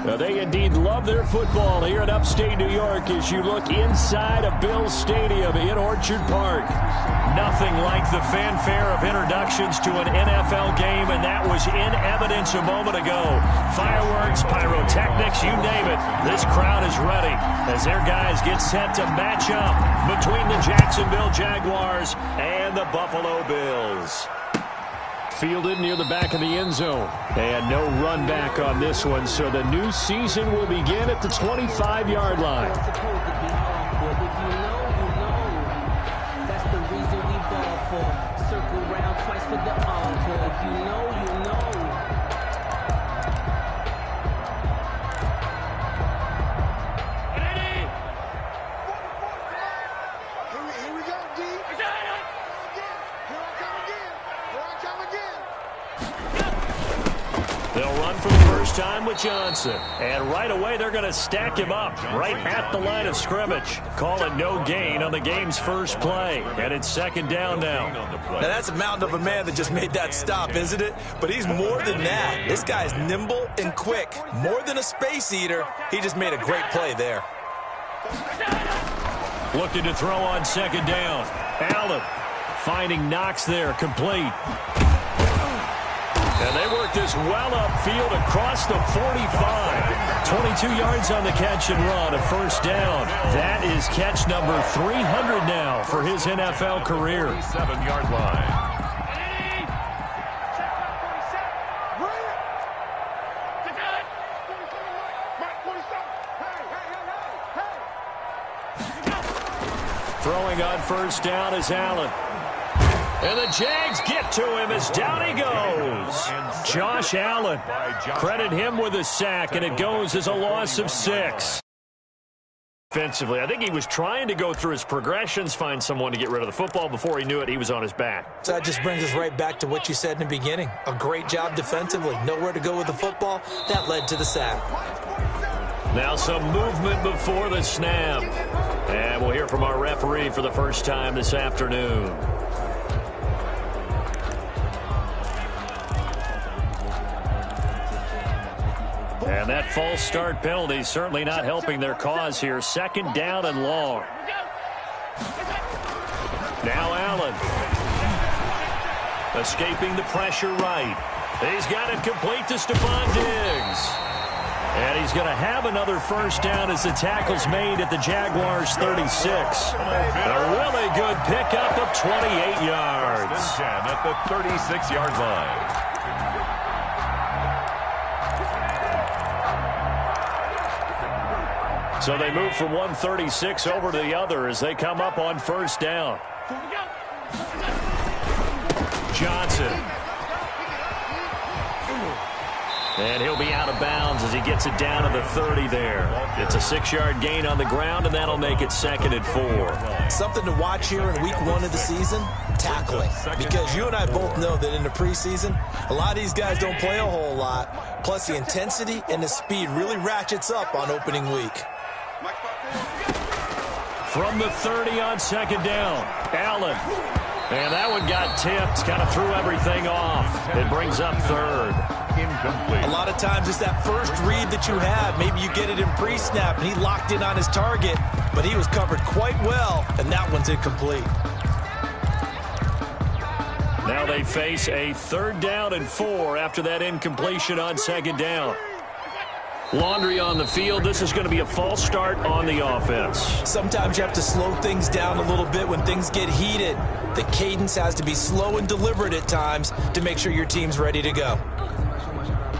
Now, they indeed love their football here in upstate New York as you look inside of Bills Stadium in Orchard Park. Nothing like the fanfare of introductions to an NFL game, and that was in evidence a moment ago. Fireworks, pyrotechnics, you name it. This crowd is ready as their guys get set to match up between the Jacksonville Jaguars and the Buffalo Bills. Fielded near the back of the end zone. And no run back on this one, so the new season will begin at the 25-yard line. They'll run for the first time with Johnson. And right away, they're going to stack him up right at the line of scrimmage. Call it no gain on the game's first play. And it's second down now. Now, that's a mountain of a man that just made that stop, isn't it? But he's more than that. This guy's nimble and quick. More than a space eater. He just made a great play there. Looking to throw on second down. Allen finding Knox there, complete. And they work this well upfield across the 45. 22 yards on the catch and run, a first down. That is catch number 300 now for his NFL career. 7-yard line. Throwing on first down is Allen. And the Jags get to him as down he goes. Josh Allen. Credit him with a sack, and it goes as a loss of 6. Offensively, I think he was trying to go through his progressions, find someone to get rid of the football. Before he knew it, he was on his back. So that just brings us right back to what you said in the beginning. A great job defensively. Nowhere to go with the football. That led to the sack. Now some movement before the snap. And we'll hear from our referee for the first time this afternoon. And that false start penalty certainly not helping their cause here. Second down and long. Now Allen. Escaping the pressure right. He's got it complete to Stephon Diggs. And he's going to have another first down as the tackle's made at the Jaguars' 36. A really good pickup of 28 yards. At the 36-yard line. So they move from 136 over to the other as they come up on first down. Johnson. And he'll be out of bounds as he gets it down to the 30 there. It's a 6-yard gain on the ground, and that'll make it 2nd and 4. Something to watch here in week 1 of the season, tackling. Because you and I both know that in the preseason, a lot of these guys don't play a whole lot. Plus, the intensity and the speed really ratchets up on opening week. From the 30 on second down, Allen. And that one got tipped, kind of threw everything off. It brings up third. Incomplete. A lot of times it's that first read that you have. Maybe you get it in pre-snap, and he locked in on his target, but he was covered quite well, and that one's incomplete. Now they face a 3rd down and 4 after that incompletion on second down. Laundry on the field. This is going to be a false start on the offense. Sometimes you have to slow things down a little bit when things get heated. The cadence has to be slow and deliberate at times to make sure your team's ready to go.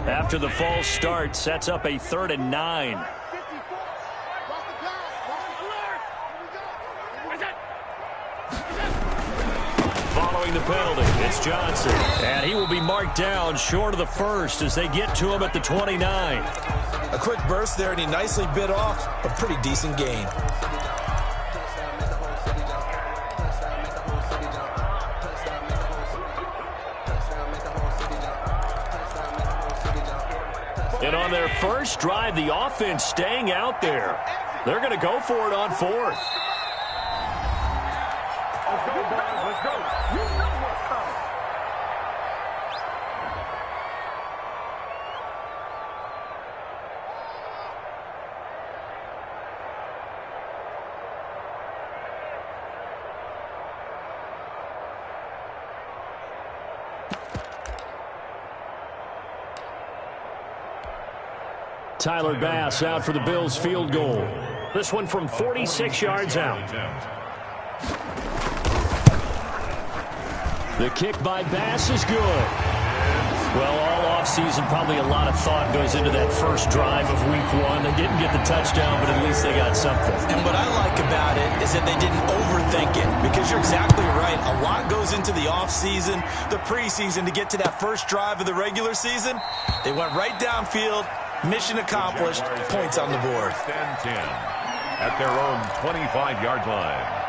After the false start, sets up a 3rd and 9. Following the penalty, it's Johnson. And he will be marked down short of the first as they get to him at the 29. A quick burst there, and he nicely bit off a pretty decent gain. And on their first drive, the offense staying out there. They're going to go for it on 4th. Let's go, boys. Let's go. You know what's coming. Tyler Bass out for the Bills field goal. This one from 46 yards out. The kick by Bass is good. Well, all offseason, probably a lot of thought goes into that first drive of week one. They didn't get the touchdown, but at least they got something. And what I like about it is that they didn't overthink it, because you're exactly right. A lot goes into the offseason, the preseason, to get to that first drive of the regular season. They went right downfield, mission accomplished, points on the board. 10-10 at their own 25-yard line.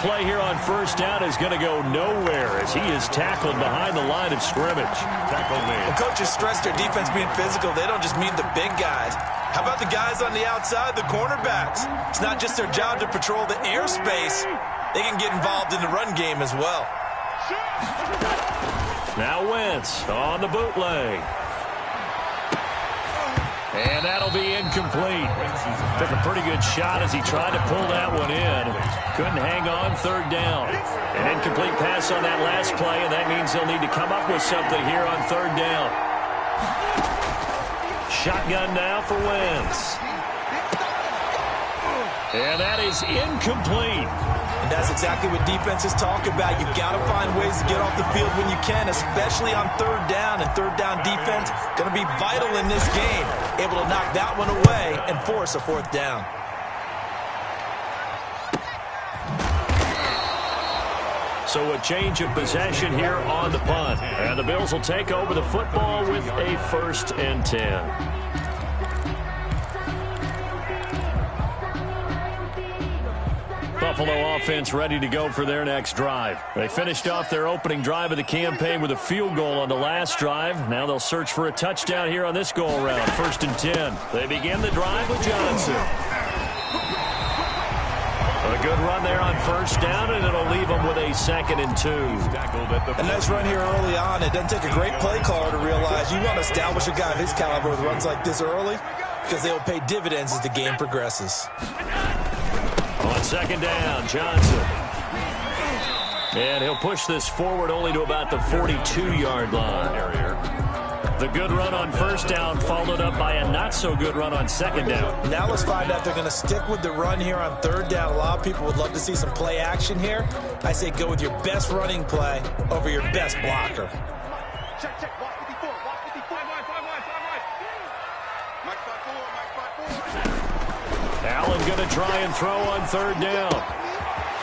Play here on first down is going to go nowhere as he is tackled behind the line of scrimmage. When coaches stress their defense being physical, they don't just mean the big guys. How about the guys on the outside, the cornerbacks? It's not just their job to patrol the airspace. They can get involved in the run game as well. Now Wentz on the bootleg. And that'll be incomplete. Took a pretty good shot as he tried to pull that one in. Couldn't hang on, third down. An incomplete pass on that last play, and that means they'll need to come up with something here on third down. Shotgun now for Wentz. And that is incomplete. And that's exactly what defenses talk about. You've got to find ways to get off the field when you can, especially on third down. And third down defense going to be vital in this game. Able to knock that one away and force a fourth down. So a change of possession here on the punt. And the Bills will take over the football with a 1st and 10. Buffalo offense ready to go for their next drive. They finished off their opening drive of the campaign with a field goal on the last drive. Now they'll search for a touchdown here on this go-around. 1st and 10. They begin the drive with Johnson. A good run there on first down, and it'll leave them with a 2nd and 2. A nice run here early on. It doesn't take a great play caller to realize you want to establish a guy of his caliber with runs like this early, because they will pay dividends as the game progresses. On 2nd down, Johnson. And he'll push this forward only to about the 42-yard line. The good run on first down followed up by a not-so-good run on 2nd down. Now let's find out if they're going to stick with the run here on 3rd down. A lot of people would love to see some play action here. I say go with your best running play over your best blocker. Check, check. Watch 54. Watch 54. Mike 5-4. Allen going to try and throw on 3rd down.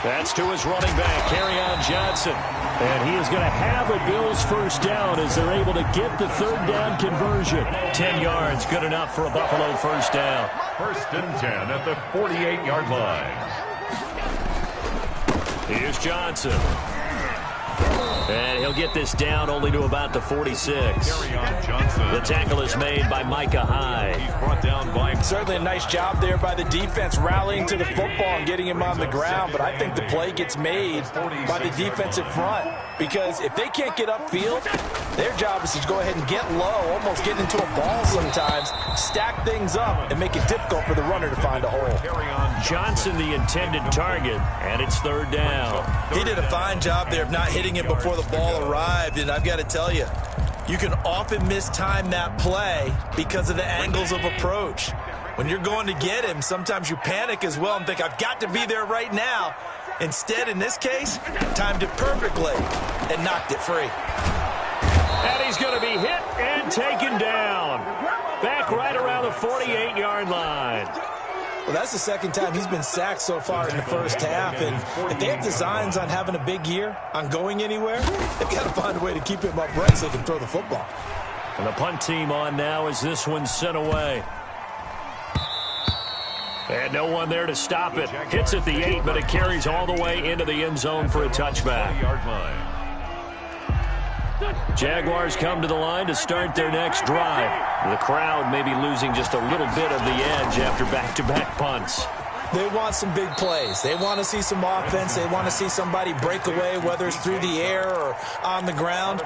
That's to his running back, Kerryon Johnson. And he is going to have a Bills 1st down as they're able to get the 3rd down conversion. 10 yards, good enough for a Buffalo 1st down. 1st and 10 at the 48-yard line. Here's Johnson. And he'll get this down only to about the 46. The tackle is made by Micah Hyde. He's brought down by... Certainly a nice job there by the defense rallying to the football and getting him on the ground, but I think the play gets made by the defensive front, because if they can't get upfield, their job is to go ahead and get low, almost get into a ball sometimes, stack things up, and make it difficult for the runner to find a hole. Johnson the intended target, and it's 3rd down. He did a fine job there of not hitting it before the ball arrived, and I've got to tell you, you can often mistime that play because of the angles of approach. When you're going to get him, sometimes you panic as well and think, I've got to be there right now. Instead, in this case, timed it perfectly and knocked it free. And he's going to be hit and taken down. Back right around the 48-yard line. Well, that's the 2nd time he's been sacked so far in the first half, and if they have designs on having a big year, on going anywhere, they've got to find a way to keep him upright so they can throw the football. And the punt team on now as this one's sent away. And no one there to stop it. Hits at the 8, but it carries all the way into the end zone for a touchback. Jaguars come to the line to start their next drive. The crowd may be losing just a little bit of the edge after back-to-back punts. They want some big plays. They want to see some offense. They want to see somebody break away, whether it's through the air or on the ground.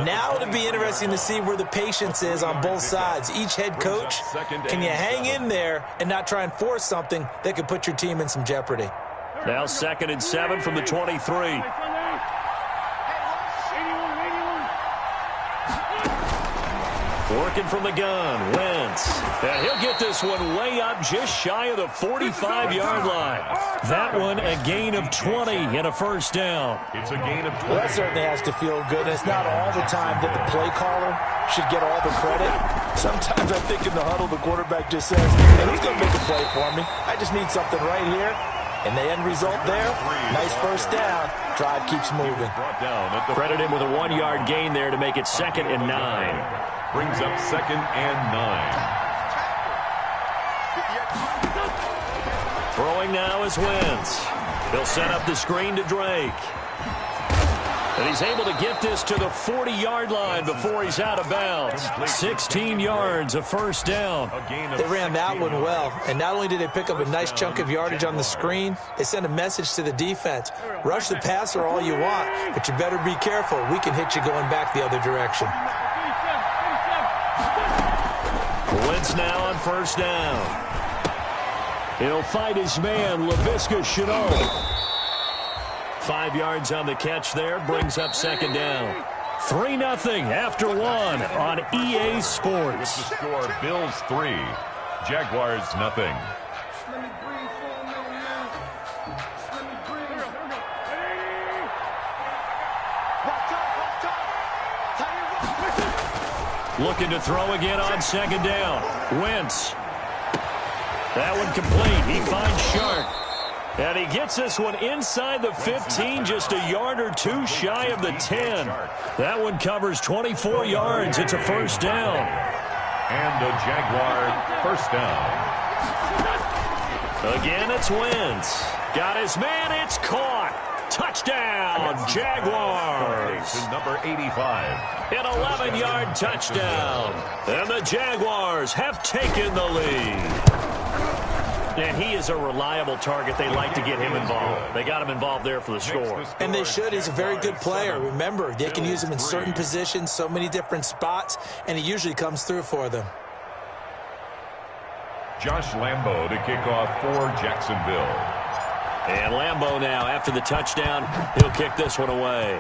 Now it'll be interesting to see where the patience is on both sides. Each head coach, can you hang in there and not try and force something that could put your team in some jeopardy? Now 2nd and 7 from the 23. Working from the gun, Wentz. And he'll get this one way up just shy of the 45-yard line. That one a gain of 20 and a first down. It's a gain of 20. Well, that certainly has to feel good. And it's not all the time that the play caller should get all the credit. Sometimes I think in the huddle the quarterback just says, hey, who's going to make a play for me? I just need something right here. And the end result there, nice first down. Drive keeps moving. Credit him with a 1-yard gain there to make it 2nd and 9. Brings up 2nd and 9. Throwing now is Wentz. He'll set up the screen to Drake. And he's able to get this to the 40-yard line before he's out of bounds. 16 yards, a first down. They ran that one well. And not only did they pick up a nice chunk of yardage on the screen, they sent a message to the defense. Rush the passer all you want, but you better be careful. We can hit you going back the other direction. Wentz now on first down. He'll fight his man, Laviska Shenault. 5 yards on the catch there, brings up 2nd down. 3-0 after 1 on EA Sports. The score, Bills 3, Jaguars nothing. Looking to throw again on 2nd down. Wentz. That one complete. He finds Shark. And he gets this one inside the 15, just a yard or two shy of the 10. That one covers 24 yards. It's a first down. And a Jaguar first down. Again, it's Wentz. Got his man. It's caught. Touchdown, Jaguars. Number 85. An 11-yard touchdown. And the Jaguars have taken the lead. And he is a reliable target. They like to get him involved. They got him involved there for the score. And they should. He's a very good player. Remember, they can use him in certain positions, so many different spots, and he usually comes through for them. Josh Lambo to kick off for Jacksonville. And Lambo now, after the touchdown, he'll kick this one away.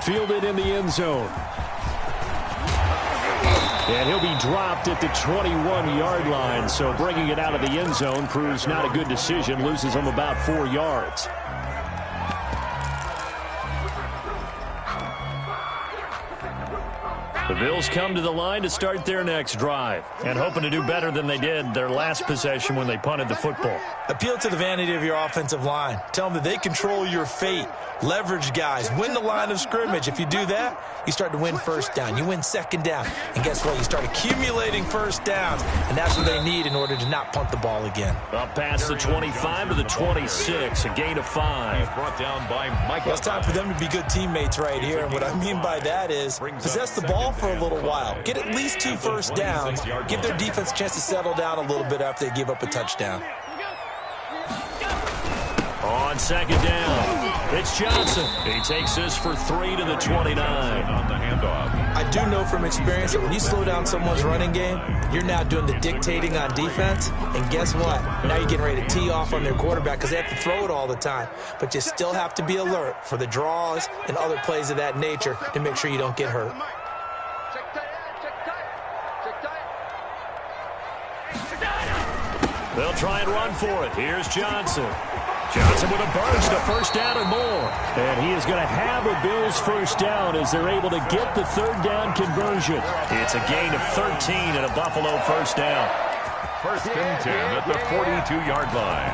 Fielded in the end zone. And he'll be dropped at the 21-yard line, so bringing it out of the end zone proves not a good decision, loses him about 4 yards. The Bills come to the line to start their next drive and hoping to do better than they did their last possession when they punted the football. Appeal to the vanity of your offensive line. Tell them that they control your fate. Leverage guys. Win the line of scrimmage. If you do that, you start to win first down. You win 2nd down. And guess what? You start accumulating first downs. And that's what they need in order to not punt the ball again. Up past the 25 to the 26. A gain of 5. Brought down by Mike. Well, it's time for them to be good teammates right here. And what I mean by that is possess the ball for a little while. Get at least 2 first downs. Give their defense a chance to settle down a little bit after they give up a touchdown. On 2nd down, it's Johnson. He takes this for 3 to the 29. On the handoff. I do know from experience that when you slow down someone's running game, you're now doing the dictating on defense. And guess what? Now you're getting ready to tee off on their quarterback because they have to throw it all the time. But you still have to be alert for the draws and other plays of that nature to make sure you don't get hurt. They'll try and run for it. Here's Johnson. Johnson with a burst, a first down or more. And he is going to have a Bills first down as they're able to get the 3rd down conversion. It's a gain of 13 and a Buffalo first down. 1st and 10 at the 42-yard line.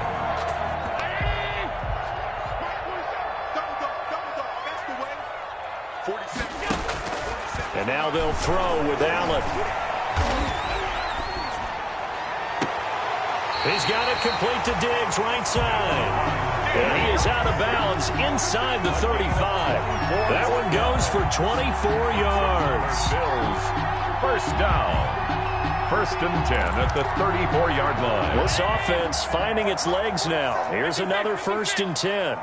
And now they'll throw with Allen. He's got it complete to Diggs, right side. And he is out of bounds inside the 35. That one goes for 24 yards. Bills, first down. First and 10 at the 34-yard line. This offense finding its legs now. Here's another first and 10.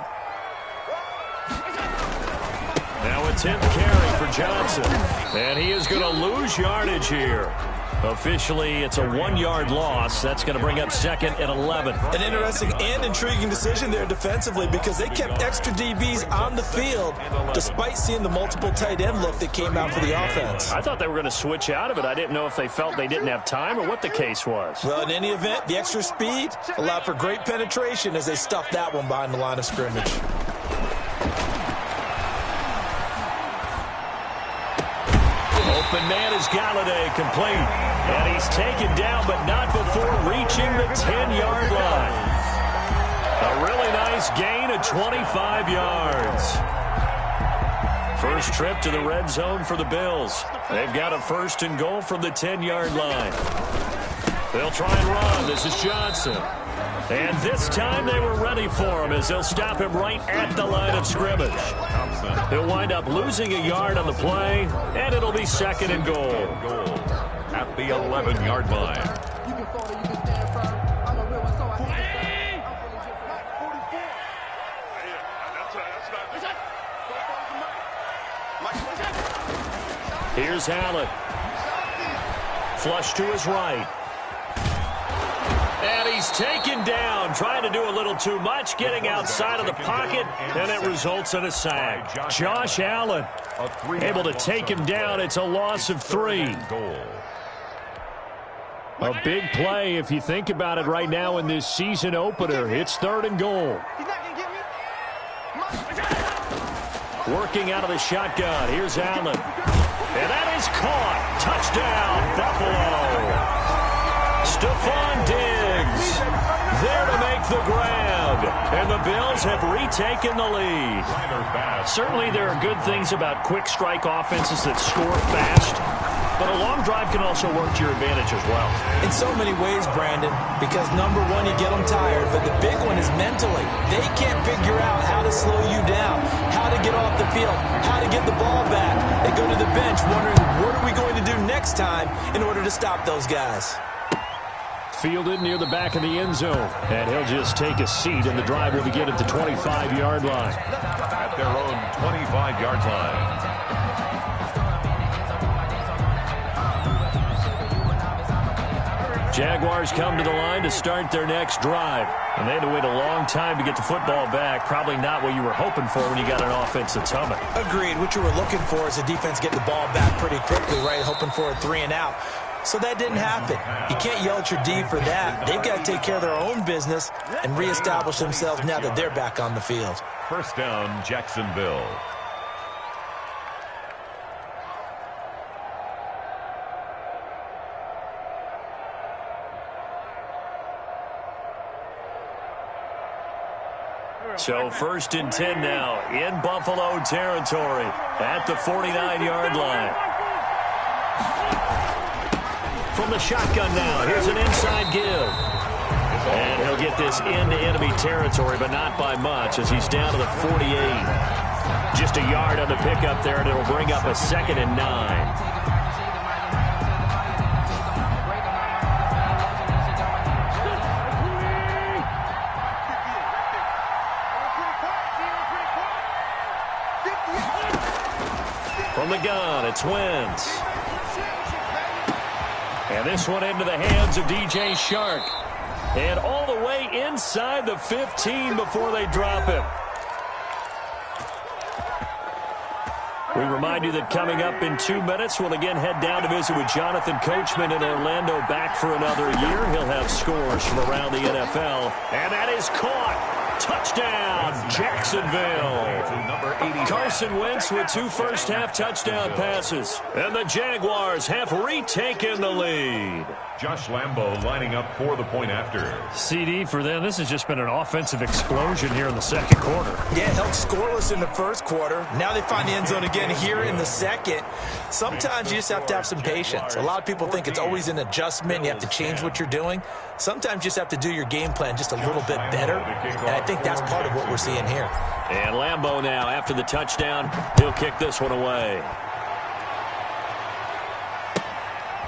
Now a 10th carry for Johnson. And he is going to lose yardage here. Officially, it's a 1-yard loss. That's going to bring up second and 11. An interesting and intriguing decision there defensively because they kept extra DBs on the field despite seeing the multiple tight end look that came out for the offense. I thought they were going to switch out of it. I didn't know if they felt they didn't have time or what the case was. Well, in any event, the extra speed allowed for great penetration as they stuffed that one behind the line of scrimmage. Open man is Galladay, complete. And he's taken down, but not before reaching the 10-yard line. A really nice gain of 25 yards. First trip to the red zone for the Bills. They've got a first and goal from the 10-yard line. They'll try and run. This is Johnson. And this time they were ready for him as they'll stop him right at the line of scrimmage. He'll wind up losing a yard on the play, and it'll be second and goal. At the 11-yard line. Here's Allen. Flush to his right. And he's taken down, trying to do a little too much, getting outside of the pocket, and it results in a sack. Josh Allen able to take him down. It's a loss of 3. A big play if you think about it right now in this season opener. It's third and goal. Working out of the shotgun. Here's Allen. And that is caught. Touchdown, Buffalo. Stephon Diggs there to make the grab. And the Bills have retaken the lead. Certainly there are good things about quick strike offenses that score fast. But a long drive can also work to your advantage as well. In so many ways, Brandon, because number one, you get them tired, but the big one is mentally. They can't figure out how to slow you down, how to get off the field, how to get the ball back. They go to the bench wondering, what are we going to do next time in order to stop those guys? Fielded near the back of the end zone. And he'll just take a seat, and the drive will begin at the 25-yard line. At their own 25-yard line. Jaguars come to the line to start their next drive. And they had to wait a long time to get the football back. Probably not what you were hoping for when you got an offense that's humming. Agreed. What you were looking for is the defense get the ball back pretty quickly, right? Hoping for a 3 and out. So that didn't happen. You can't yell at your D for that. They've got to take care of their own business and reestablish themselves now that they're back on the field. First down, Jacksonville. So first and 10 now in Buffalo territory at the 49-yard line. From the shotgun now, here's an inside give. And he'll get this into enemy territory, but not by much as he's down to the 48. Just a yard on the pickup there, and it'll bring up a second and 9. From the gun, it's Wentz. And this one into the hands of DJ Chark. And all the way inside the 15 before they drop him. We remind you that coming up in 2 minutes, we'll again head down to visit with Jonathan Coachman in Orlando, back for another year. He'll have scores from around the NFL. And that is caught. Touchdown, Jacksonville. Carson Wentz with 2 first-half touchdown passes. And the Jaguars have retaken the lead. Josh Lambo lining up for the point after. CD for them. This has just been an offensive explosion here in the second quarter. Yeah, held scoreless in the first quarter. Now they find the end zone again here in the second. Sometimes you just have to have some patience. A lot of people think it's always an adjustment. You have to change what you're doing. Sometimes you just have to do your game plan just a little bit better. And I think that's part of what we're seeing here. And Lambo now, after the touchdown, he'll kick this one away.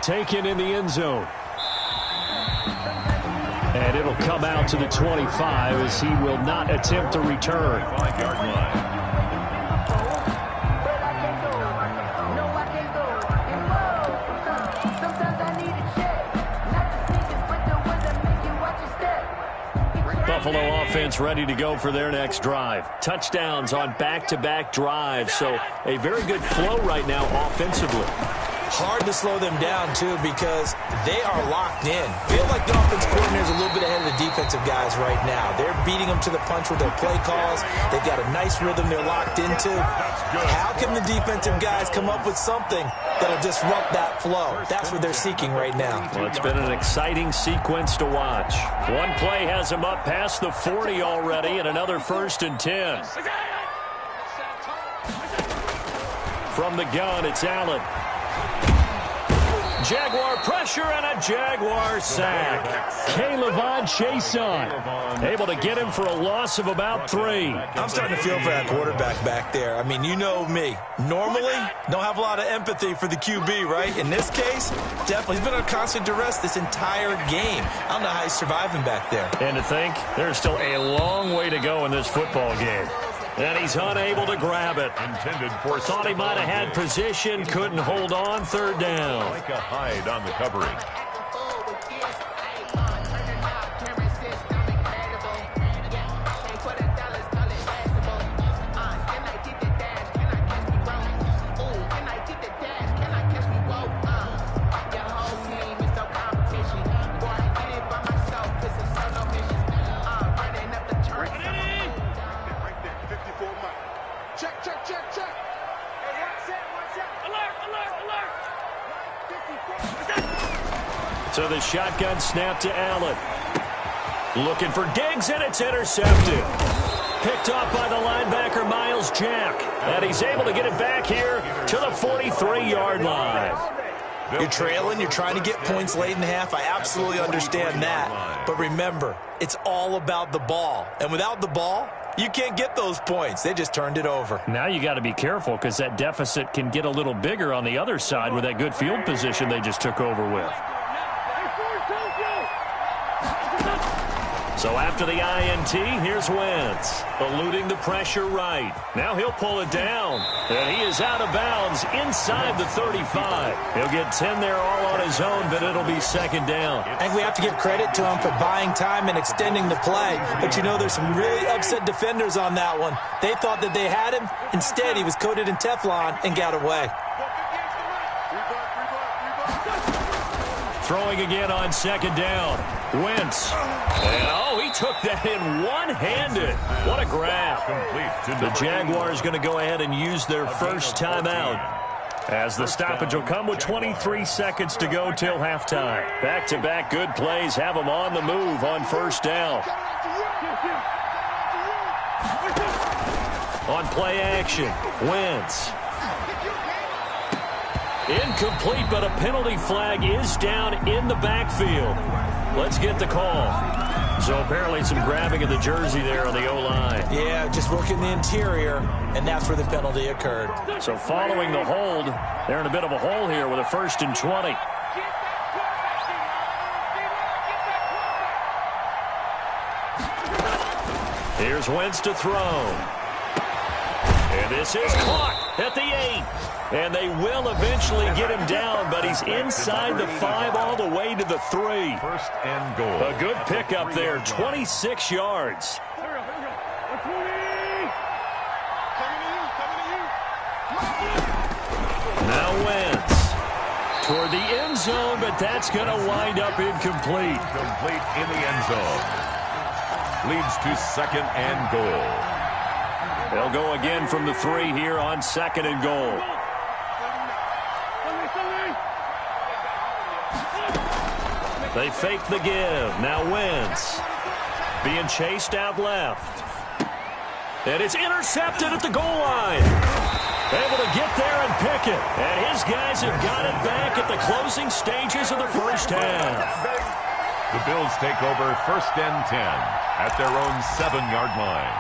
taken in the end zone. And it'll come out to the 25 as he will not attempt to return. 5-yard line. Buffalo offense ready to go for their next drive. Touchdowns on back-to-back drives, so a very good flow right now offensively. Hard to slow them down, too, because they are locked in. Feel like the offense coordinator is a little bit ahead of the defensive guys right now. They're beating them to the punch with their play calls. They've got a nice rhythm they're locked into. How can the defensive guys come up with something that'll disrupt that flow? That's what they're seeking right now. Well, it's been an exciting sequence to watch. One play has them up past the 40 already, and another 1st and 10. From the gun, it's Allen. Jaguar pressure and a Jaguar sack. K'Lavon Chaisson able to get him for a loss of about 3. I'm starting to feel for that quarterback back there. I mean, you know me. Normally, don't have a lot of empathy for the QB, right? In this case, definitely. He's been on constant duress this entire game. I don't know how he's surviving back there. And to think, there's still a long way to go in this football game. And he's unable to grab it. Intended for Thought he might have had position, couldn't hold on, 3rd down. Micah Hyde on the covering. So the shotgun snap to Allen. Looking for Diggs, and it's intercepted. Picked off by the linebacker, Miles Jack. And he's able to get it back here to the 43-yard line. You're trailing, you're trying to get points late in the half. I absolutely understand that. But remember, it's all about the ball. And without the ball, you can't get those points. They just turned it over. Now you got to be careful because that deficit can get a little bigger on the other side with that good field position they just took over with. So after the INT, here's Wentz, eluding the pressure right. Now he'll pull it down, and he is out of bounds inside the 35. He'll get 10 there all on his own, but it'll be 2nd down. I think we have to give credit to him for buying time and extending the play. But, you know, there's some really upset defenders on that one. They thought that they had him. Instead, he was coated in Teflon and got away. Throwing again on 2nd down. Wentz. And, he took that in one-handed. What a grab. The Jaguars going to go ahead and use their first timeout, as the stoppage will come with 23 seconds to go till halftime. Back-to-back good plays have them on the move on 1st down. On play action, Wentz. Incomplete, but a penalty flag is down in the backfield. Let's get the call. So apparently some grabbing of the jersey there on the O-line. Yeah, just working the interior, and that's where the penalty occurred. So following the hold, they're in a bit of a hole here with a 1st and 20. Here's Wentz to throw. And this is caught at the 8. And they will eventually get him down, but he's inside the 5 all the way to the 3. 1st and goal. A good pickup there, 26 yards. Now Wentz toward the end zone, but that's going to wind up incomplete. Complete in the end zone. Leads to 2nd and goal. They'll go again from the 3 here on 2nd and goal. They fake the give. Now Wentz being chased out left. And it's intercepted at the goal line. Able to get there and pick it. And his guys have got it back at the closing stages of the 1st half. The Bills take over 1st and 10 at their own 7-yard line.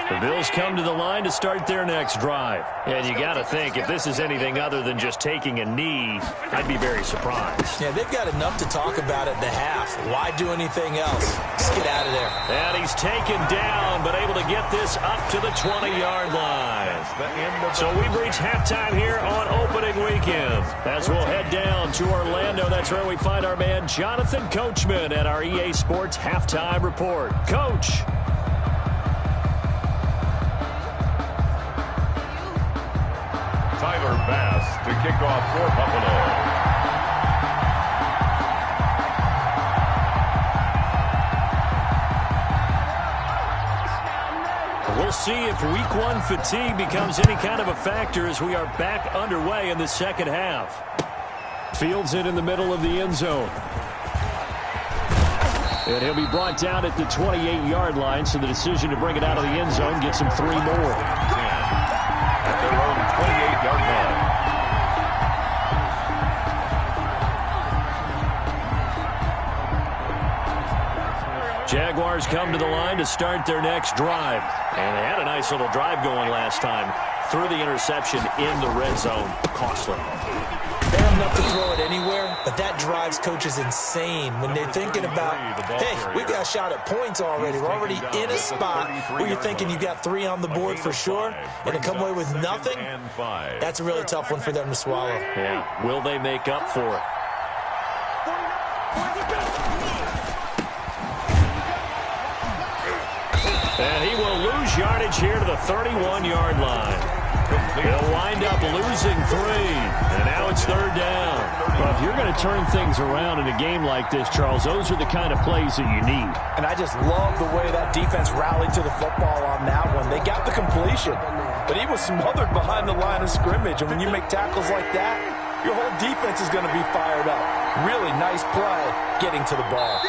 The Bills come to the line to start their next drive. And you got to think, if this is anything other than just taking a knee, I'd be very surprised. Yeah, they've got enough to talk about at the half. Why do anything else? Just get out of there. And he's taken down, but able to get this up to the 20-yard line. So we've reached halftime here on opening weekend. As we'll head down to Orlando, that's where we find our man Jonathan Coachman at our EA Sports Halftime Report. Coach. Tyler Bass to kick off for Buffalo. We'll see if week one fatigue becomes any kind of a factor as we are back underway in the second half. Fields it in the middle of the end zone. And he'll be brought down at the 28-yard line, so the decision to bring it out of the end zone gets him 3 more. At their own 28-yard line. Jaguars come to the line to start their next drive. And they had a nice little drive going last time. Through the interception in the red zone. Costly. They have enough to throw it anywhere, but that drives coaches insane when they're thinking about, hey, we got a shot at points already. We're already in a spot where you're thinking you got 3 on the board for sure, and to come away with nothing, that's a really tough one for them to swallow. Yeah, will they make up for it? And he will lose yardage here to the 31-yard line. He'll wind up losing 3, and now it's 3rd down. Well, if you're going to turn things around in a game like this, Charles, those are the kind of plays that you need. And I just love the way that defense rallied to the football on that one. They got the completion, but he was smothered behind the line of scrimmage. And when you make tackles like that, your whole defense is going to be fired up. Really nice play getting to the ball.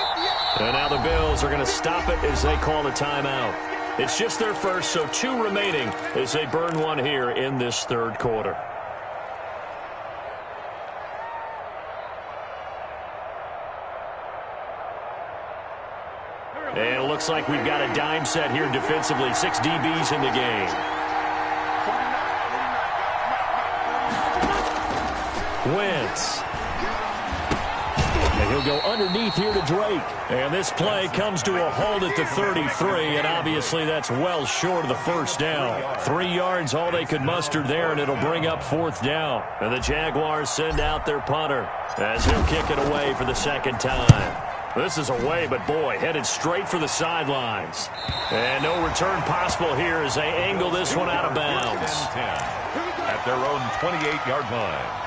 And now the Bills are going to stop it as they call a timeout. It's just their first, so 2 remaining as they burn one here in this 3rd quarter. And it looks like we've got a dime set here defensively. 6 DBs in the game. Wentz. And he'll go underneath here to Drake. And this play comes to a halt at the 33, and obviously that's well short of the first down. 3 yards, all they could muster there, and it'll bring up 4th down. And the Jaguars send out their punter as he'll kick it away for the 2nd time. This is away, but boy, headed straight for the sidelines. And no return possible here as they angle this one out of bounds. 10 at their own 28-yard line.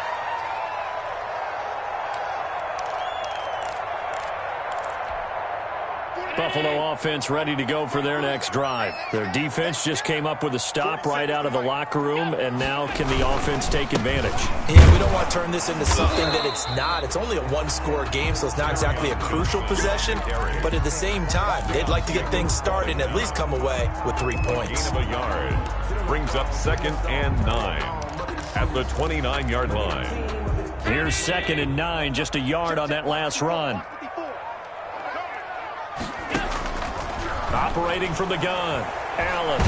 Buffalo offense ready to go for their next drive. Their defense just came up with a stop right out of the locker room, and now can the offense take advantage? Yeah, we don't want to turn this into something that it's not. It's only a 1-score game, so it's not exactly a crucial possession. But at the same time, they'd like to get things started and at least come away with 3 points. Gain of a yard. Brings up 2nd and 9 at the 29-yard line. Here's 2nd and 9, just a yard on that last run. Operating from the gun, Allen.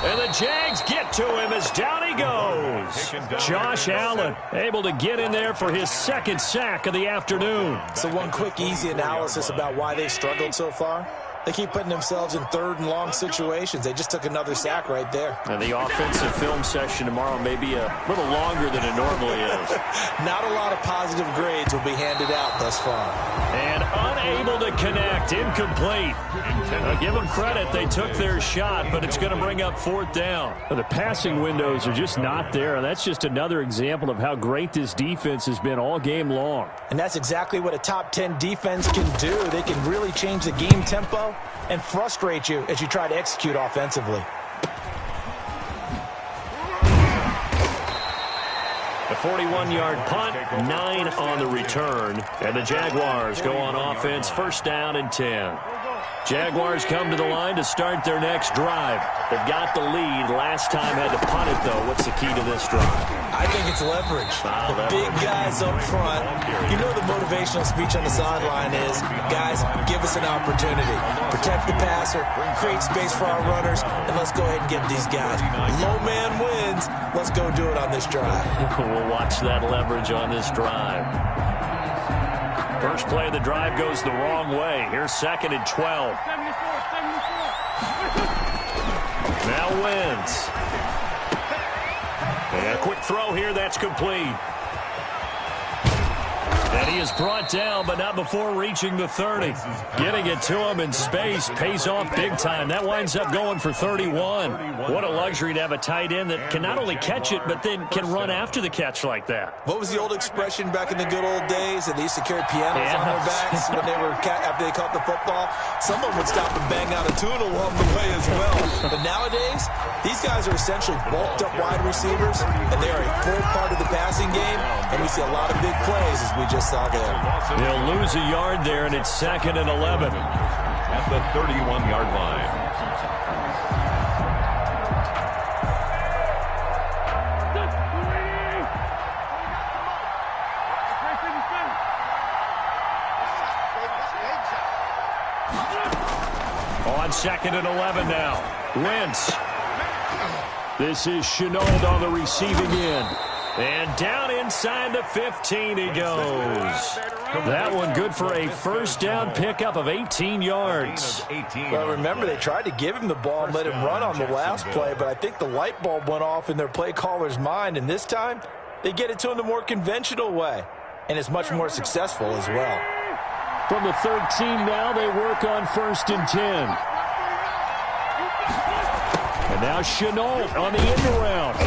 And the Jags get to him as down he goes. Josh Allen able to get in there for his 2nd sack of the afternoon. So one quick, easy analysis about why they've struggled so far. They keep putting themselves in 3rd and long situations. They just took another sack right there. And the offensive film session tomorrow may be a little longer than it normally is. Not a lot of positive grades will be handed out thus far. And unable to connect, incomplete. Give them credit, they took their shot, but it's going to bring up 4th down. The passing windows are just not there, and that's just another example of how great this defense has been all game long. And that's exactly what a top 10 defense can do. They can really change the game tempo and frustrate you as you try to execute offensively. A 41-yard punt, 9 on the return, and the Jaguars go on offense, 1st down and 10. Jaguars come to the line to start their next drive. They've got the lead last time had to punt it, though. What's the key to this drive? I think it's leverage. The big guys up front. You know the motivational speech on the sideline is, guys, give us an opportunity. Protect the passer, create space for our runners, and let's go ahead and get these guys. Low man wins. Let's go do it on this drive. We'll watch that leverage on this drive. First play of the drive goes the wrong way. Here's 2nd and 12. Now Wentz. And a quick throw here, that's complete. And he is brought down, but not before reaching the 30. Getting it to him in space pays off big time. That winds up going for 31. What a luxury to have a tight end that can not only catch it, but then can run after the catch like that. What was the old expression back in the good old days? That they used to carry pianos on their backs when they were after they caught the football. Someone would stop and bang out a tune along the way as well. But nowadays, these guys are essentially bulked up wide receivers, and they are a full part of the passing game, and we see a lot of big plays as we just saw there. They'll lose a yard there, and it's 2nd and 11. At the 31-yard line. On 2nd and 11 now. Wentz. This is Shenault on the receiving end. And down inside the 15 he goes. That one good for a first down pickup of 18 yards. Well, remember, they tried to give him the ball and let him run on the last play, but I think the light bulb went off in their play caller's mind, and this time they get it to him the more conventional way, and it's much more successful as well. From the 13 now, they work on 1st and 10. And now Shenault on the end around.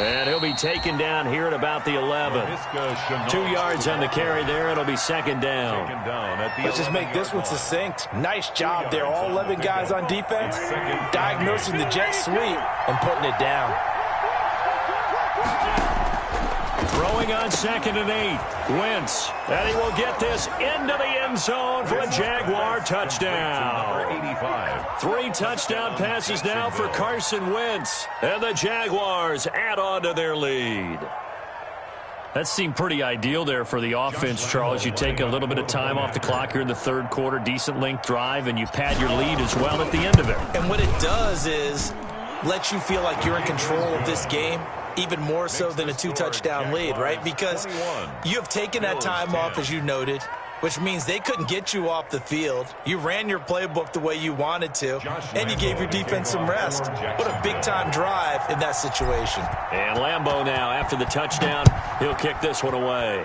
And he'll be taken down here at about the 11. 2 yards on the carry there. It'll be 2nd down. Let's just make this one succinct. Nice job there. All 11 guys on defense diagnosing the jet sweep and putting it down. Throwing on 2nd and 8. Wentz. And he will get this into the end zone for a Jaguar touchdown. 3 touchdown passes now for Carson Wentz. And the Jaguars add on to their lead. That seemed pretty ideal there for the offense, Charles. You take a little bit of time off the clock here in the 3rd quarter, decent length drive, and you pad your lead as well at the end of it. And what it does is let you feel like you're in control of this game, even more so than a 2-touchdown lead, right? Because you have taken that time off, as you noted, which means they couldn't get you off the field. You ran your playbook the way you wanted to, and you gave your defense some rest. What a big-time drive in that situation. And Lambeau now, after the touchdown, he'll kick this one away.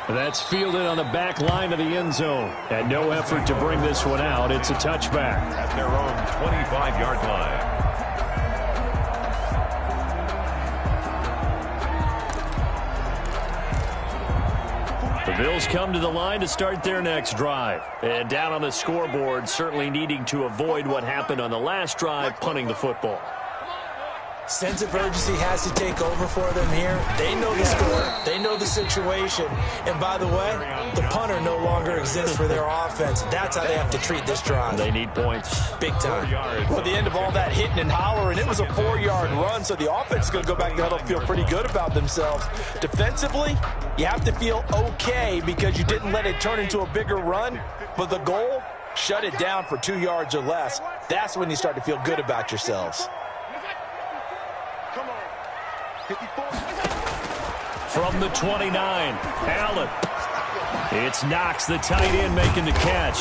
That's fielded on the back line of the end zone. And no effort to bring this one out. It's a touchback. At their own 25-yard line. The Bills come to the line to start their next drive. And down on the scoreboard, certainly needing to avoid what happened on the last drive, punting the football. Sense of urgency has to take over for them here. They know the score. They know the situation. And by the way, the punter no longer exists for their offense. That's how they have to treat this drive. They need points. Big time. Well, the end of all that hitting and hollering, it was a 4-yard run, so the offense is going to go back there and feel pretty good about themselves. Defensively, you have to feel okay because you didn't let it turn into a bigger run, but the goal, shut it down for 2 yards or less. That's when you start to feel good about yourselves. From the 29, Allen. It's Knox, the tight end, making the catch.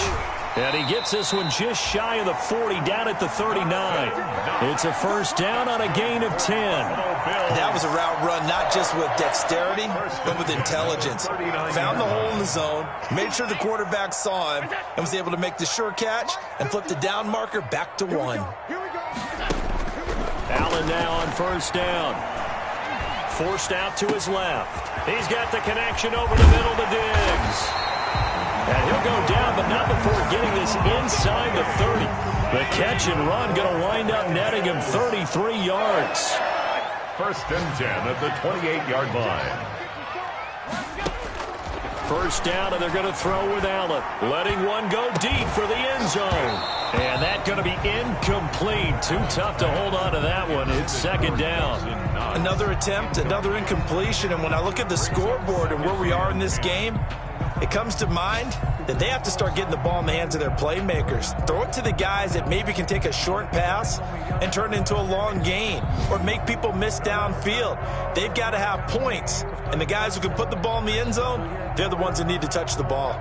And he gets this one just shy of the 40, down at the 39. It's a first down on a gain of 10. That was a route run, not just with dexterity, but with intelligence. Found the hole in the zone, made sure the quarterback saw him, and was able to make the sure catch and flip the down marker back to 1. Allen now on first down. Forced out to his left. He's got the connection over the middle to Diggs. And he'll go down, but not before getting this inside the 30. The catch and run going to wind up netting him 33 yards. 1st and 10 at the 28-yard line. First down, and they're going to throw with Allen. Letting one go deep for the end zone. And that's going to be incomplete. Too tough to hold on to that one. It's second down. Another attempt, another incompletion. And when I look at the scoreboard and where we are in this game, it comes to mind that they have to start getting the ball in the hands of their playmakers. Throw it to the guys that maybe can take a short pass and turn it into a long gain or make people miss downfield. They've got to have points. And the guys who can put the ball in the end zone, they're the ones that need to touch the ball.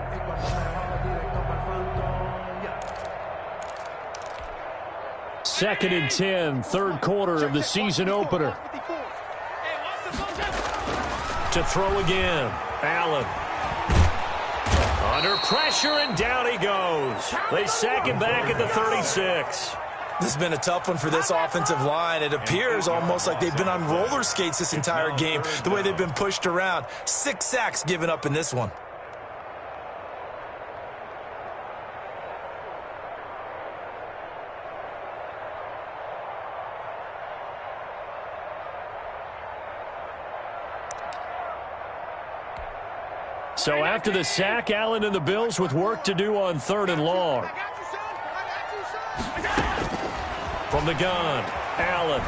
Second and 10, third quarter of the season opener. To throw again, Allen. Under pressure, and down he goes. They sack him back at the 36. This has been a tough one for this offensive line. It appears almost like they've been on roller skates this entire game, the way they've been pushed around. 6 sacks given up in this one. So after the sack, Allen and the Bills with work to do on third and long. From the gun, Allen.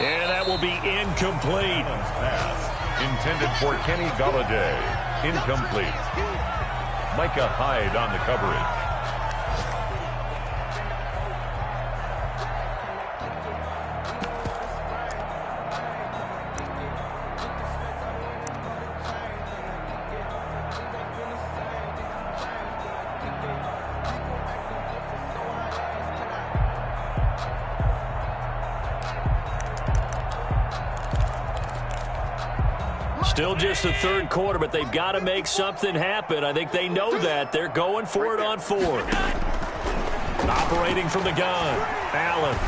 And that will be incomplete. Pass intended for Kenny Golladay. Incomplete. Micah Hyde on the coverage. Still just the third quarter, but they've got to make something happen. I think they know that. They're going for it on fourth. Operating from the gun, Allen.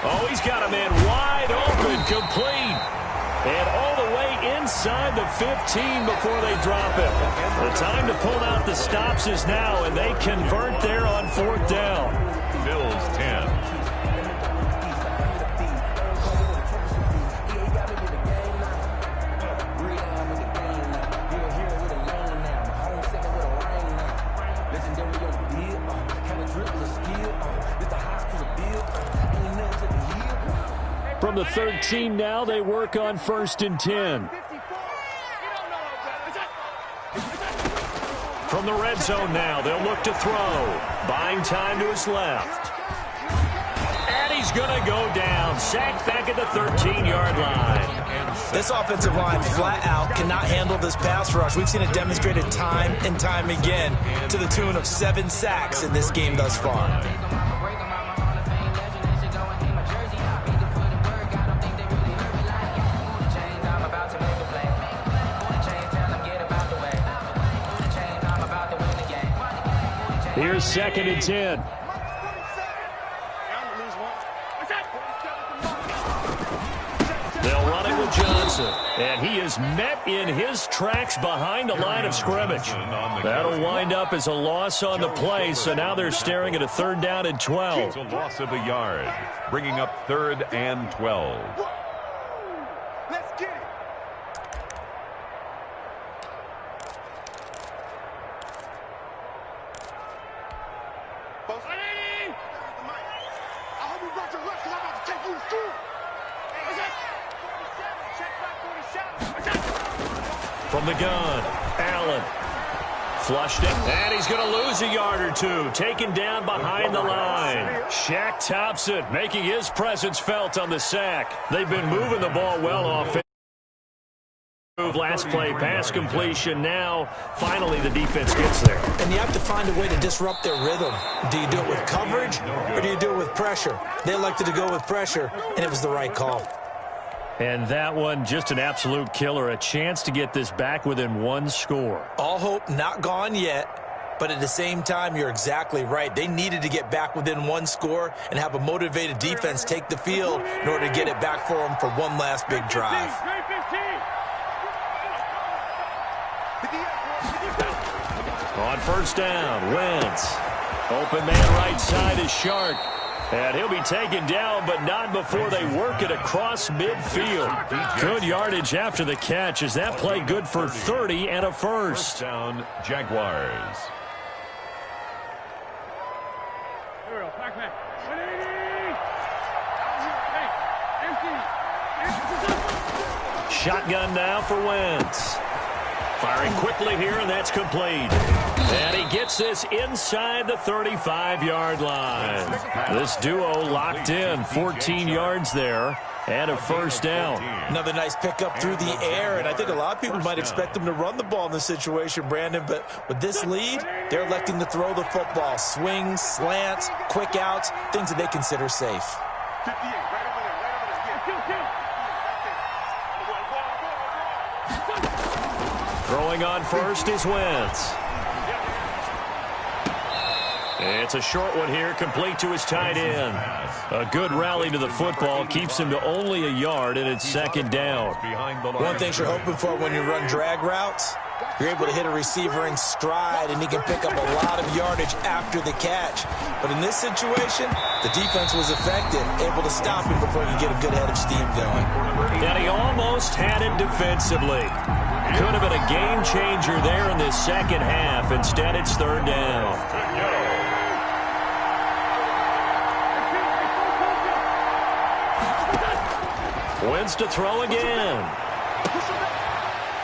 Oh, he's got a man wide open, complete. And all the way inside the 15 before they drop it. The time to pull out the stops is now, and they convert there on fourth down. Bills 10. From the 13 now, they work on first and 10. From the red zone now, they'll look to throw. Buying time to his left. And he's going to go down. Sacked back at the 13-yard line. This offensive line flat out cannot handle this pass rush. We've seen it demonstrated time and time again to the tune of 7 sacks in this game thus far. Here's second and 10. They'll run it with Johnson. And he is met in his tracks behind the line of scrimmage. That'll wind up as a loss on the play, so now they're staring at a third down and 12. It's a loss of a yard, bringing up third and 12. Let's get it. I hope you brought your rush because I'm about to take you to school. From the gun, Allen. Flushed it, and he's going to lose a yard or two. Taken down behind the line. Shaq Thompson making his presence felt on the sack. They've been moving the ball well off. Last play, pass completion. Now, finally, the defense gets there. And you have to find a way to disrupt their rhythm. Do you do it with coverage, or do you do it with pressure? They elected to go with pressure, and it was the right call. And that one, just an absolute killer. A chance to get this back within one score. All hope not gone yet, but at the same time, you're exactly right. They needed to get back within one score and have a motivated defense take the field in order to get it back for them for one last big drive. On first down, Wentz. Open man right side is Shark. And he'll be taken down, but not before they work it across midfield. Good yardage after the catch. Is that play good for 30 and a first? Down, Jaguars. Shotgun now for Wentz. Firing quickly here, and that's complete. And he gets this inside the 35-yard line. This duo locked in, 14 yards there, and a first down. Another nice pickup through the air, and I think a lot of people might expect them to run the ball in this situation, Brandon, but with this lead, they're electing to throw the football. Swings, slants, quick outs, things that they consider safe. 58, right over there, Throwing on first is Wentz. It's a short one here, complete to his tight end. A good rally to the football keeps him to only a yard, and it's second down. One thing you're hoping for when you run drag routes, you're able to hit a receiver in stride, and he can pick up a lot of yardage after the catch. But in this situation, the defense was effective, able to stop him before he could get a good head of steam going. And he almost had it defensively. Could have been a game changer there in this second half. Instead, it's third down. Wentz to throw again.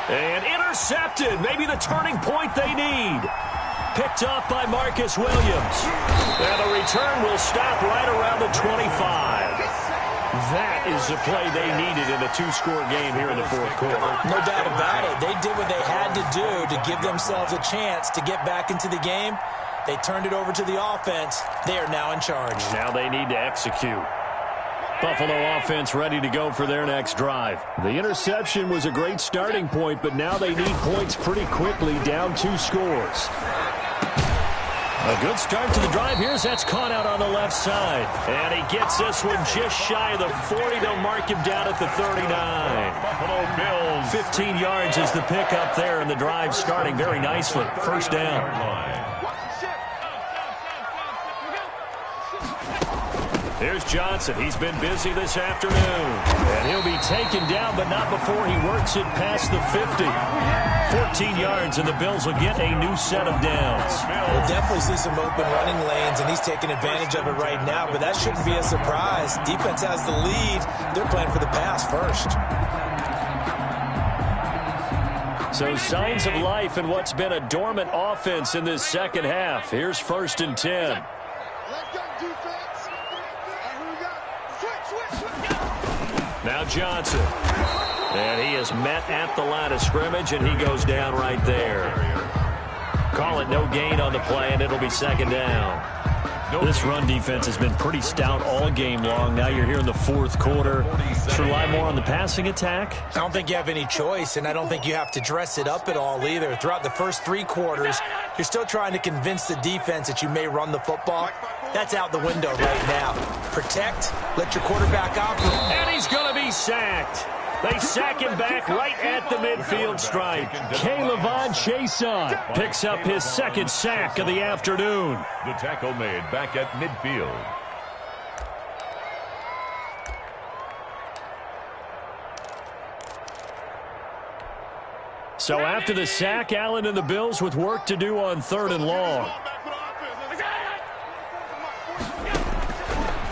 And intercepted. Maybe the turning point they need. Picked up by Marcus Williams. And the return will stop right around the 25. That is the play they needed in a two-score game here in the fourth quarter. No doubt about it. They did what they had to do to give themselves a chance to get back into the game. They turned it over to the offense. They are now in charge. Now they need to execute. Buffalo offense ready to go for their next drive. The interception was a great starting point, but now they need points pretty quickly, down 2 scores. A good start to the drive. Here's that's caught out on the left side. And he gets this one just shy of the 40. They'll mark him down at the 39. Buffalo Bills. 15 yards is the pickup there, and the drive starting very nicely. First down. Here's Johnson. He's been busy this afternoon. And he'll be taken down, but not before he works it past the 50. 14 yards, and the Bills will get a new set of downs. We'll definitely see some open running lanes, and he's taking advantage of it right now, but that shouldn't be a surprise. Defense has the lead. They're playing for the pass first. So signs of life in what's been a dormant offense in this second half. Here's 1st and 10. Now Johnson. And he is met at the line of scrimmage, and he goes down right there. Call it no gain on the play, and it'll be second down. This run defense has been pretty stout all game long. Now you're here in the fourth quarter. Should rely more on the passing attack? I don't think you have any choice, and I don't think you have to dress it up at all either. Throughout the first 3 quarters, you're still trying to convince the defense that you may run the football. That's out the window right now. Protect, let your quarterback operate. And he's going to be sacked. They sack him back right at the midfield stripe. K'Lavon Chaisson picks up his 2nd sack of the afternoon. The tackle made back at midfield. So after the sack, Allen and the Bills with work to do on 3rd and long.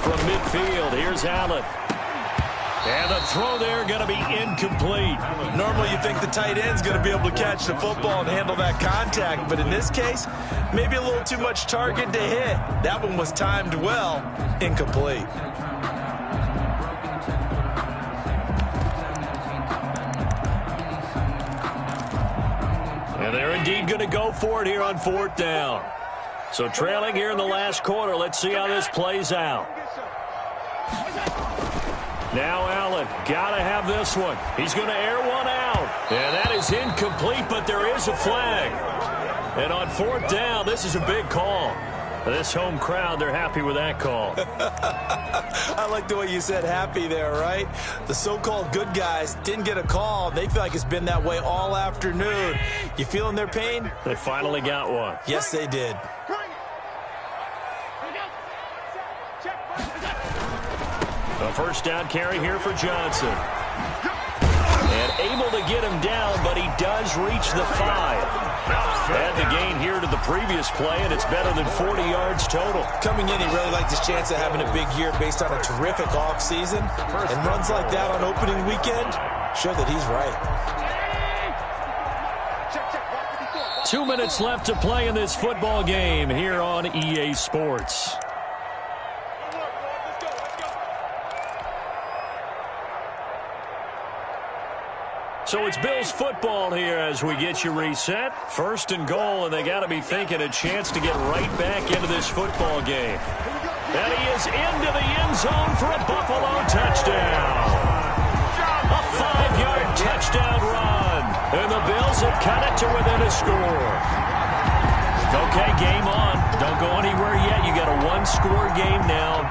From midfield, here's Allen. And the throw there going to be incomplete. Normally you think the tight end's going to be able to catch the football and handle that contact, but in this case, maybe a little too much target to hit. That one was timed well, incomplete. And they're indeed going to go for it here on 4th down. So trailing here in the last quarter, let's see how this plays out. Now Allen, got to have this one. He's going to air one out. And that is incomplete, but there is a flag. And on 4th down, this is a big call. This home crowd, they're happy with that call. I like the way you said happy there, right? The so-called good guys didn't get a call. They feel like it's been that way all afternoon. You feeling their pain? They finally got one. Yes, they did. A first down carry here for Johnson. And able to get him down, but he does reach the 5. Add the gain here to the previous play, and it's better than 40 yards total. Coming in, he really liked his chance of having a big year based on a terrific offseason. And runs like that on opening weekend show that he's right. 2 minutes left to play in this football game here on EA Sports. So it's Bills football here as we get you reset. First and goal, and they got to be thinking a chance to get right back into this football game. And he is into the end zone for a Buffalo touchdown. A 5-yard touchdown run. And the Bills have cut it to within a score. Okay, game on. Don't go anywhere yet. You got a one-score game now.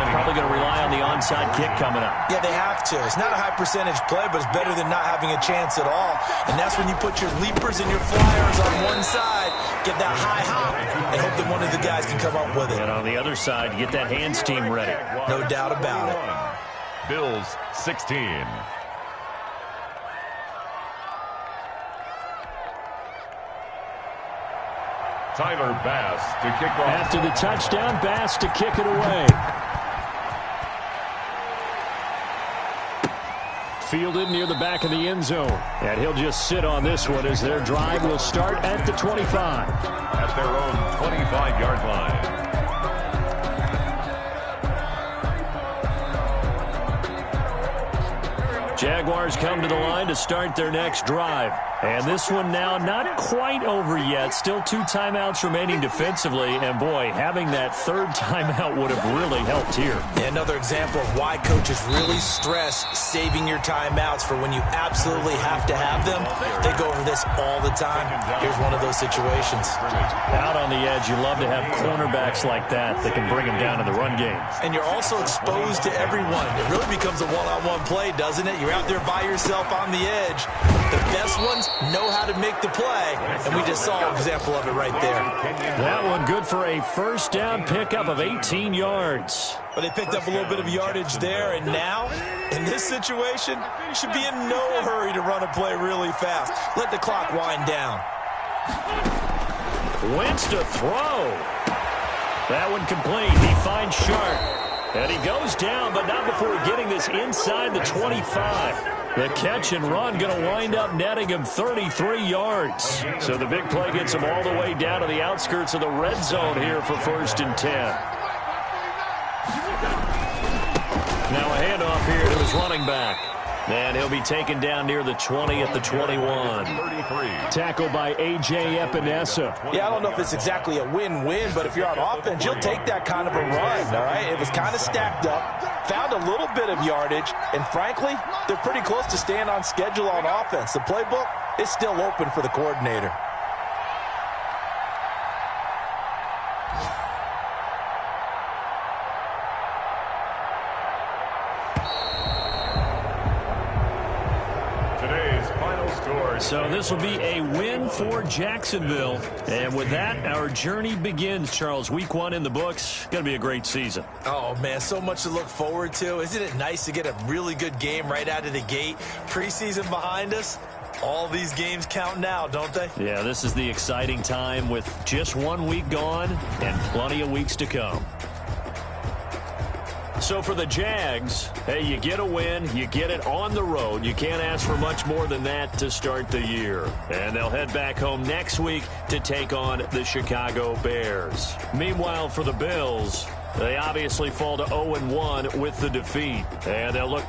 Probably going to rely on the onside kick coming up. Yeah, they have to. It's not a high-percentage play, but it's better than not having a chance at all. And that's when you put your leapers and your flyers on one side, get that high hop, and hope that one of the guys can come up with it. And on the other side, get that hands team ready. No doubt about it. Bills 16. Tyler Bass to kick off. After the touchdown, Bass to kick it away. Fielded near the back of the end zone. And he'll just sit on this one as their drive will start at the 25. At their own 25-yard line. Jaguars come to the line to start their next drive. And this one now not quite over yet. Still 2 timeouts remaining defensively. And, boy, having that third timeout would have really helped here. Another example of why coaches really stress saving your timeouts for when you absolutely have to have them. They go over this all the time. Here's one of those situations. Out on the edge, you love to have cornerbacks like that can bring them down in the run game. And you're also exposed to everyone. It really becomes a one-on-one play, doesn't it? You're out there by yourself on the edge. The best ones know how to make the play, and we just saw an example of it right there. That one good for a first down pickup of 18 yards. But they picked up a little bit of yardage there, and now, in this situation, should be in no hurry to run a play really fast. Let the clock wind down. Wentz to throw. That one complete. He finds Sharp. And he goes down, but not before getting this inside the 25. The catch and run going to wind up netting him 33 yards. So the big play gets him all the way down to the outskirts of the red zone here for 1st and 10. Now a handoff here to his running back. And he'll be taken down near the 20 at the 21. Tackled by A.J. Epinesa. Yeah, I don't know if it's exactly a win-win, but if you're on offense, you'll take that kind of a run, all right? It was kind of stacked up, found a little bit of yardage, and frankly, they're pretty close to staying on schedule on offense. The playbook is still open for the coordinator. So this will be a win for Jacksonville. And with that, our journey begins, Charles. Week 1 in the books. Going to be a great season. Oh, man, so much to look forward to. Isn't it nice to get a really good game right out of the gate? Preseason behind us. All these games count now, don't they? Yeah, this is the exciting time with just 1 week gone and plenty of weeks to come. So for the Jags, hey, you get a win, you get it on the road. You can't ask for much more than that to start the year. And they'll head back home next week to take on the Chicago Bears. Meanwhile, for the Bills, they obviously fall to 0-1 with the defeat. And they'll look